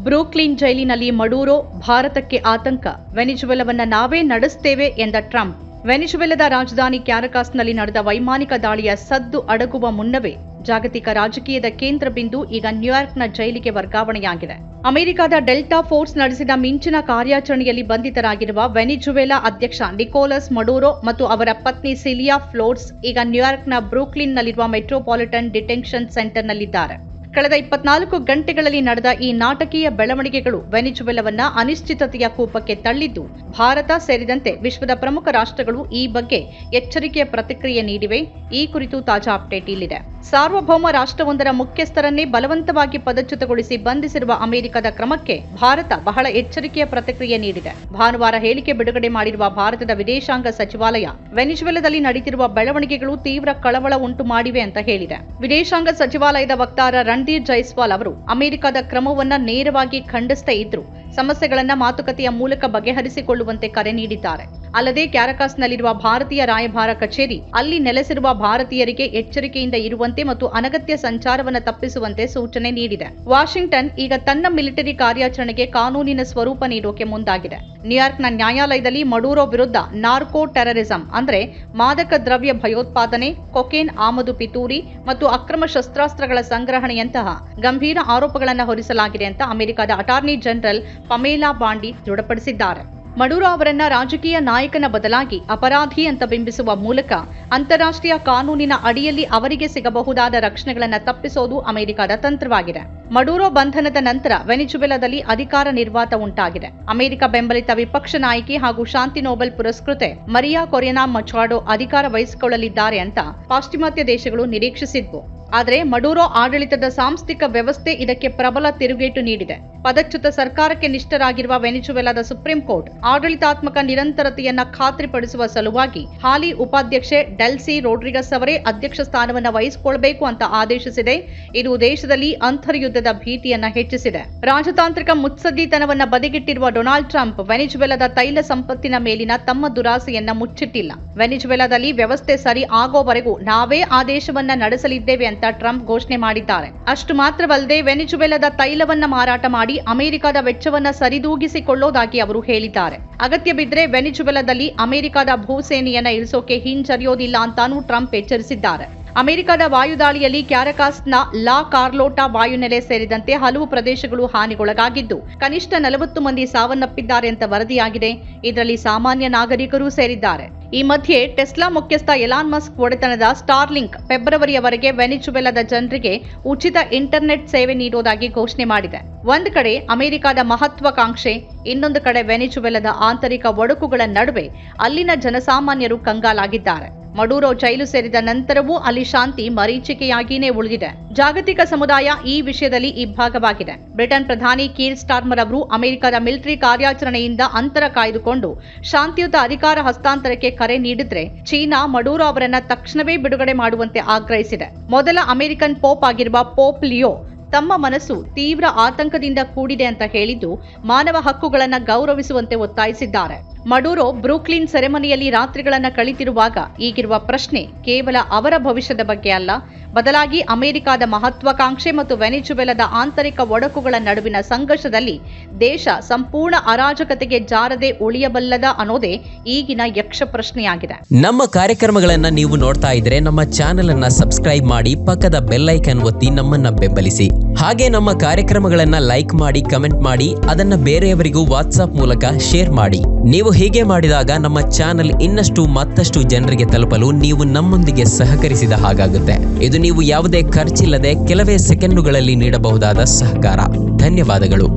Brooklyn ಜೈಲಿನಲ್ಲಿ ಮಡೂರೋ ಭಾರತಕ್ಕೆ ಆತಂಕ, ವೆನಿಜುವೆಲಾವನ್ನ ನಾವೇ ನಡೆಸುತ್ತೇವೆ ಎಂದ ಟ್ರಂಪ್. ವೆನಿಜುವೆಲಾದ ರಾಜಧಾನಿ ಕ್ಯಾರಕಾಸ್ನಲ್ಲಿ ನಡೆದ ವೈಮಾನಿಕ ದಾಳಿಯ ಸದ್ದು ಅಡಗುವ ಮುನ್ನವೇ ಜಾಗತಿಕ ರಾಜಕೀಯದ ಕೇಂದ್ರ ಬಿಂದು ಈಗ ನ್ಯೂಯಾರ್ಕ್ನ ಜೈಲಿಗೆ ವರ್ಗಾವಣೆಯಾಗಿದೆ. ಅಮೆರಿಕದ ಡೆಲ್ಟಾ ಫೋರ್ಸ್ ನಡೆಸಿದ ಮಿಂಚಿನ ಕಾರ್ಯಾಚರಣೆಯಲ್ಲಿ ಬಂಧಿತರಾಗಿರುವ ವೆನಿಜುವೆಲಾ ಅಧ್ಯಕ್ಷ ನಿಕೋಲಸ್ ಮಡೂರೋ ಮತ್ತು ಅವರ ಪತ್ನಿ ಸಿಲಿಯಾ ಫ್ಲೋರ್ಸ್ ಈಗ ನ್ಯೂಯಾರ್ಕ್ನ ಬ್ರೂಕ್ಲಿನ್ನಲ್ಲಿರುವ ಮೆಟ್ರೋಪಾಲಿಟನ್ ಡಿಟೆನ್ಷನ್ ಸೆಂಟರ್ನಲ್ಲಿದ್ದಾರೆ. ಕಳೆದ 24 ಗಂಟೆಗಳಲ್ಲಿ ನಡೆದ ಈ ನಾಟಕೀಯ ಬೆಳವಣಿಗೆಗಳು ವೆನಿಜುವೆಲಾವನ್ನ ಅನಿಶ್ಚಿತತೆಯ ಕೂಪಕ್ಕೆ ತಳ್ಳಿದ್ದು, ಭಾರತ ಸೇರಿದಂತೆ ವಿಶ್ವದ ಪ್ರಮುಖ ರಾಷ್ಟ್ರಗಳು ಈ ಬಗ್ಗೆ ಎಚ್ಚರಿಕೆಯ ಪ್ರತಿಕ್ರಿಯೆ ನೀಡಿವೆ. ಈ ಕುರಿತು ತಾಜಾ ಅಪ್ಡೇಟ್ ಇಲ್ಲಿದೆ. ಸಾರ್ವಭೌಮ ರಾಷ್ಟ್ರವೊಂದರ ಮುಖ್ಯಸ್ಥರನ್ನೇ ಬಲವಂತವಾಗಿ ಪದಚ್ಯುತಗೊಳಿಸಿ ಬಂಧಿಸಿರುವ ಅಮೆರಿಕದ ಕ್ರಮಕ್ಕೆ ಭಾರತ ಬಹಳ ಎಚ್ಚರಿಕೆಯ ಪ್ರತಿಕ್ರಿಯೆ ನೀಡಿದೆ. ಭಾನುವಾರ ಹೇಳಿಕೆ ಬಿಡುಗಡೆ ಮಾಡಿರುವ ಭಾರತದ ವಿದೇಶಾಂಗ ಸಚಿವಾಲಯ ವೆನಿಜುವೆಲಾದಲ್ಲಿ ನಡೆಯುತ್ತಿರುವ ಬೆಳವಣಿಗೆಗಳು ತೀವ್ರ ಕಳವಳ ಉಂಟು ಮಾಡಿವೆ ಅಂತ ಹೇಳಿದೆ. ವಿದೇಶಾಂಗ ಸಚಿವಾಲಯದ ವಕ್ತಾರ ರಣಧೀರ್ ಜೈಸ್ವಾಲ್ ಅವರು ಅಮೆರಿಕದ ಕ್ರಮವನ್ನ ನೇರವಾಗಿ ಖಂಡಿಸದೇ ಇದ್ರು ಸಮಸ್ಯೆಗಳನ್ನ ಮಾತುಕತೆಯ ಮೂಲಕ ಬಗೆಹರಿಸಿಕೊಳ್ಳುವಂತೆ ಕರೆ ನೀಡಿದ್ದಾರೆ. ಅಲ್ಲದೆ ಕ್ಯಾರಕಾಸ್ನಲ್ಲಿರುವ ಭಾರತೀಯ ರಾಯಭಾರ ಕಚೇರಿ ಅಲ್ಲಿ ನೆಲೆಸಿರುವ ಭಾರತೀಯರಿಗೆ ಎಚ್ಚರಿಕೆಯಿಂದ ಇರುವಂತೆ ಮತ್ತು ಅನಗತ್ಯ ಸಂಚಾರವನ್ನು ತಪ್ಪಿಸುವಂತೆ ಸೂಚನೆ ನೀಡಿದೆ. ವಾಷಿಂಗ್ಟನ್ ಈಗ ತನ್ನ ಮಿಲಿಟರಿ ಕಾರ್ಯಾಚರಣೆಗೆ ಕಾನೂನಿನ ಸ್ವರೂಪ ನೀಡೋಕೆ ಮುಂದಾಗಿದೆ. ನ್ಯೂಯಾರ್ಕ್ನ ನ್ಯಾಯಾಲಯದಲ್ಲಿ ಮಡೂರೋ ವಿರುದ್ಧ ನಾರ್ಕೋ ಟೆರರಿಸಂ ಅಂದ್ರೆ ಮಾದಕ ದ್ರವ್ಯ ಭಯೋತ್ಪಾದನೆ, ಕೊಕೇನ್ ಆಮದು ಪಿತೂರಿ ಮತ್ತು ಅಕ್ರಮ ಶಸ್ತ್ರಾಸ್ತ್ರಗಳ ಸಂಗ್ರಹಣೆಯಂತಹ ಗಂಭೀರ ಆರೋಪಗಳನ್ನು ಹೊರಿಸಲಾಗಿದೆ ಅಂತ ಅಮೆರಿಕದ ಅಟಾರ್ನಿ ಜನರಲ್ ಪಮೇಲಾ ಬಾಂಡಿ ದೃಢಪಡಿಸಿದ್ದಾರೆ. ಮಡೂರೋ ಅವರನ್ನ ರಾಜಕೀಯ ನಾಯಕನ ಬದಲಾಗಿ ಅಪರಾಧಿ ಅಂತ ಬಿಂಬಿಸುವ ಮೂಲಕ ಅಂತಾರಾಷ್ಟ್ರೀಯ ಕಾನೂನಿನ ಅಡಿಯಲ್ಲಿ ಅವರಿಗೆ ಸಿಗಬಹುದಾದ ರಕ್ಷಣೆಗಳನ್ನು ತಪ್ಪಿಸೋದು ಅಮೆರಿಕದ ತಂತ್ರವಾಗಿದೆ. ಮಡೂರೋ ಬಂಧನದ ನಂತರ ವೆನಿಜುವೆಲಾದಲ್ಲಿ ಅಧಿಕಾರ ನಿರ್ವಾತ ಉಂಟಾಗಿದೆ. ಅಮೆರಿಕ ಬೆಂಬಲಿತ ವಿಪಕ್ಷ ನಾಯಕಿ ಹಾಗೂ ಶಾಂತಿ ನೊಬೆಲ್ ಪುರಸ್ಕೃತೆ ಮರಿಯಾ ಕೊರೆನಾ ಮಚಾಡೋ ಅಧಿಕಾರ ವಹಿಸಿಕೊಳ್ಳಲಿದ್ದಾರೆ ಅಂತ ಪಾಶ್ಚಿಮಾತ್ಯ ದೇಶಗಳು ನಿರೀಕ್ಷಿಸಿದ್ವು. ಆದರೆ ಮಡೂರೋ ಆಡಳಿತದ ಸಾಂಸ್ಥಿಕ ವ್ಯವಸ್ಥೆ ಇದಕ್ಕೆ ಪ್ರಬಲ ತಿರುಗೇಟು ನೀಡಿದೆ. ಪದಚ್ಯುತ ಸರ್ಕಾರಕ್ಕೆ ನಿಷ್ಠರಾಗಿರುವ ವೆನಿಜುವೆಲಾದ ಸುಪ್ರೀಂ ಕೋರ್ಟ್ ಆಡಳಿತಾತ್ಮಕ ನಿರಂತರತೆಯನ್ನ ಖಾತ್ರಿಪಡಿಸುವ ಸಲುವಾಗಿ ಹಾಲಿ ಉಪಾಧ್ಯಕ್ಷೆ ಡೆಲ್ಸಿ ರೋಡ್ರಿಗಸ್ ಅವರೇ ಅಧ್ಯಕ್ಷ ಸ್ಥಾನವನ್ನು ವಹಿಸಿಕೊಳ್ಳಬೇಕು ಅಂತ ಆದೇಶಿಸಿದೆ. ಇದು ದೇಶದಲ್ಲಿ ಅಂತರ್ಯುದ್ಧದ ಭೀತಿಯನ್ನ ಹೆಚ್ಚಿಸಿದೆ. ರಾಜತಾಂತ್ರಿಕ ಮುತ್ಸದ್ದಿತನವನ್ನ ಬದಿಗಿಟ್ಟಿರುವ ಡೊನಾಲ್ಡ್ ಟ್ರಂಪ್ ವೆನಿಜುವೆಲಾದ ತೈಲ ಸಂಪತ್ತಿನ ಮೇಲಿನ ತಮ್ಮ ದುರಾಸೆಯನ್ನ ಮುಚ್ಚಿಟ್ಟಿಲ್ಲ. ವೆನಿಜುವೆಲಾದಲ್ಲಿ ವ್ಯವಸ್ಥೆ ಸರಿ ಆಗೋವರೆಗೂ ನಾವೇ ಆದೇಶವನ್ನ ನಡೆಸಲಿದ್ದೇವೆ ಅಂತ ಟ್ರಂಪ್ ಘೋಷಣೆ ಮಾಡಿದ್ದಾರೆ. ಅಷ್ಟು ಮಾತ್ರವಲ್ಲದೆ ವೆನಿಜುವೆಲಾದ ತೈಲವನ್ನ ಮಾರಾಟ ಮಾಡಿ ಅಮೆರಿಕದ ವೆಚ್ಚವನ್ನ ಸರಿದೂಗಿಸಿಕೊಳ್ಳೋದಾಗಿ ಅವರು ಹೇಳಿದ್ದಾರೆ. ಅಗತ್ಯ ಬಿದ್ದರೆ ವೆನಿಜುವೆಲಾದಲ್ಲಿ ಅಮೆರಿಕದ ಭೂಸೇನೆಯನ್ನ ಇಳಿಸೋಕೆ ಹಿಂಜರಿಯೋದಿಲ್ಲ ಅಂತಾನೂ ಟ್ರಂಪ್ ಎಚ್ಚರಿಸಿದ್ದಾರೆ. ಅಮೆರಿಕದ ವಾಯುದಾಳಿಯಲ್ಲಿ ಕ್ಯಾರಕಾಸ್ನ ಲಾ ಕಾರ್ಲೋಟಾ ವಾಯುನೆಲೆ ಸೇರಿದಂತೆ ಹಲವು ಪ್ರದೇಶಗಳು ಹಾನಿಗೊಳಗಾಗಿದ್ದು ಕನಿಷ್ಠ 40 ಮಂದಿ ಸಾವನ್ನಪ್ಪಿದ್ದಾರೆ ಅಂತ ವರದಿಯಾಗಿದೆ. ಇದರಲ್ಲಿ ಸಾಮಾನ್ಯ ನಾಗರಿಕರೂ ಸೇರಿದ್ದಾರೆ. ಈ ಮಧ್ಯೆ ಟೆಸ್ಲಾ ಮುಖ್ಯಸ್ಥ ಎಲಾನ್ ಮಸ್ಕ್ ಒಡೆತನದ ಸ್ಟಾರ್ಲಿಂಕ್ ಫೆಬ್ರವರಿಯವರೆಗೆ ವೆನಿಜುವೆಲಾದ ಜನರಿಗೆ ಉಚಿತ ಇಂಟರ್ನೆಟ್ ಸೇವೆ ನೀಡುವುದಾಗಿ ಘೋಷಣೆ ಮಾಡಿದೆ. ಒಂದು ಕಡೆ ಅಮೆರಿಕದ ಮಹತ್ವಾಕಾಂಕ್ಷೆ, ಇನ್ನೊಂದು ಕಡೆ ವೆನಿಜುವೆಲಾದ ಆಂತರಿಕ ಒಡಕುಗಳ ನಡುವೆ ಅಲ್ಲಿನ ಜನಸಾಮಾನ್ಯರು ಕಂಗಾಲಾಗಿದ್ದಾರೆ. ಮಡೂರೋ ಜೈಲು ಸೇರಿದ ನಂತರವೂ ಅಲ್ಲಿ ಶಾಂತಿ ಮರೀಚಿಕೆಯಾಗಿಯೇ ಉಳಿದಿದೆ. ಜಾಗತಿಕ ಸಮುದಾಯ ಈ ವಿಷಯದಲ್ಲಿ ಇಬ್ಬಾಗವಾಗಿದೆ. ಬ್ರಿಟನ್ ಪ್ರಧಾನಿ ಕೀರ್ ಸ್ಟಾರ್ಮರ್ ಅವರು ಅಮೆರಿಕದ ಮಿಲಿಟರಿ ಕಾರ್ಯಾಚರಣೆಯಿಂದ ಅಂತರ ಕಾಯ್ದುಕೊಂಡು ಶಾಂತಿಯುತ ಅಧಿಕಾರ ಹಸ್ತಾಂತರಕ್ಕೆ ಕರೆ ನೀಡಿದ್ರೆ, ಚೀನಾ ಮಡೂರೋ ಅವರನ್ನ ತಕ್ಷಣವೇ ಬಿಡುಗಡೆ ಮಾಡುವಂತೆ ಆಗ್ರಹಿಸಿದೆ. ಮೊದಲ ಅಮೆರಿಕನ್ ಪೋಪ್ ಆಗಿರುವ ಪೋಪ್ ಲಿಯೋ ತಮ್ಮ ಮನಸ್ಸು ತೀವ್ರ ಆತಂಕದಿಂದ ಕೂಡಿದೆ ಅಂತ ಹೇಳಿದ್ದು ಮಾನವ ಹಕ್ಕುಗಳನ್ನು ಗೌರವಿಸುವಂತೆ ಒತ್ತಾಯಿಸಿದ್ದಾರೆ. ಮಡೂರೋ ಬ್ರೂಕ್ಲಿನ್ ಸೆರೆಮನಿಯಲ್ಲಿ ರಾತ್ರಿಗಳನ್ನು ಕಳೆತಿರುವಾಗ ಈಗಿರುವ ಪ್ರಶ್ನೆ ಕೇವಲ ಅವರ ಭವಿಷ್ಯದ ಬಗ್ಗೆ ಅಲ್ಲ, ಬದಲಾಗಿ ಅಮೆರಿಕದ ಮಹತ್ವಾಕಾಂಕ್ಷೆ ಮತ್ತು ವೆನಿಜುವೆಲಾದ ಆಂತರಿಕ ಒಡಕುಗಳ ನಡುವಿನ ಸಂಘರ್ಷದಲ್ಲಿ ದೇಶ ಸಂಪೂರ್ಣ ಅರಾಜಕತೆಗೆ ಜಾರದೆ ಉಳಿಯಬಲ್ಲದ ಅನ್ನೋದೇ ಈಗಿನ ಯಕ್ಷ ಪ್ರಶ್ನೆಯಾಗಿದೆ. ನಮ್ಮ ಕಾರ್ಯಕ್ರಮಗಳನ್ನ ನೀವು ನೋಡ್ತಾ ಇದ್ರೆ ನಮ್ಮ ಚಾನೆಲ್ ಅನ್ನ ಸಬ್ಸ್ಕ್ರೈಬ್ ಮಾಡಿ, ಪಕ್ಕದ ಬೆಲ್ ಐಕಾನ್ ಒತ್ತಿ ನಮ್ಮನ್ನ ಬೆಂಬಲಿಸಿ. ಹಾಗೆ ನಮ್ಮ ಕಾರ್ಯಕ್ರಮಗಳನ್ನ ಲೈಕ್ ಮಾಡಿ, ಕಮೆಂಟ್ ಮಾಡಿ, ಅದನ್ನ ಬೇರೆಯವರಿಗೂ ವಾಟ್ಸ್ಆಪ್ ಮೂಲಕ ಶೇರ್ ಮಾಡಿ. ನೀವು ಹೀಗೆ ಮಾಡಿದಾಗ ನಮ್ಮ ಚಾನೆಲ್ ಮತ್ತಷ್ಟು ಜನರಿಗೆ ತಲುಪಲು ನೀವು ನಮ್ಮೊಂದಿಗೆ ಸಹಕರಿಸಿದ ಹಾಗಾಗುತ್ತೆ. ಇದು ನೀವು ಯಾವುದೇ ಖರ್ಚಿಲ್ಲದೆ ಕೆಲವೇ ಸೆಕೆಂಡುಗಳಲ್ಲಿ ನೀಡಬಹುದಾದ ಸಹಕಾರ. ಧನ್ಯವಾದಗಳು.